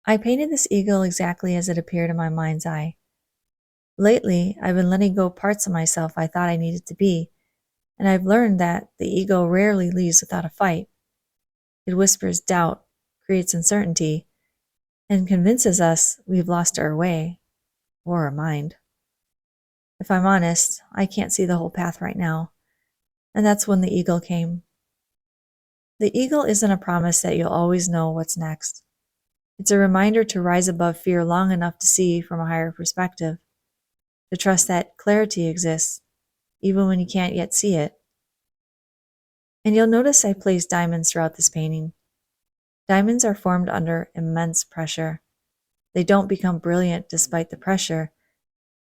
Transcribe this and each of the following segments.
I painted this eagle exactly as it appeared in my mind's eye. Lately, I've been letting go parts of myself I thought I needed to be, and I've learned that the ego rarely leaves without a fight. It whispers doubt, creates uncertainty, and convinces us we've lost our way, or our mind. If I'm honest, I can't see the whole path right now, and that's when the eagle came. The eagle isn't a promise that you'll always know what's next. It's a reminder to rise above fear long enough to see from a higher perspective, to trust that clarity exists, even when you can't yet see it. And you'll notice I placed diamonds throughout this painting. Diamonds are formed under immense pressure. They don't become brilliant despite the pressure.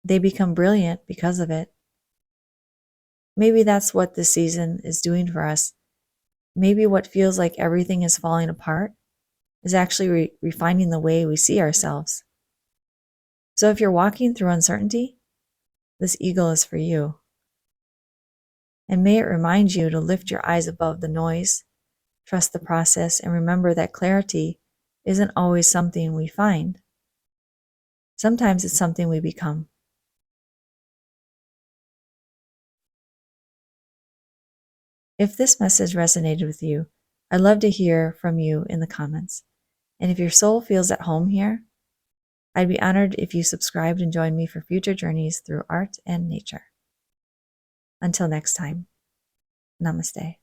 They become brilliant because of it. Maybe that's what this season is doing for us. Maybe what feels like everything is falling apart is actually refining the way we see ourselves. So if you're walking through uncertainty, this eagle is for you. And may it remind you to lift your eyes above the noise, trust the process, and remember that clarity isn't always something we find. Sometimes it's something we become. If this message resonated with you, I'd love to hear from you in the comments. And if your soul feels at home here, I'd be honored if you subscribed and joined me for future journeys through art and nature. Until next time, namaste.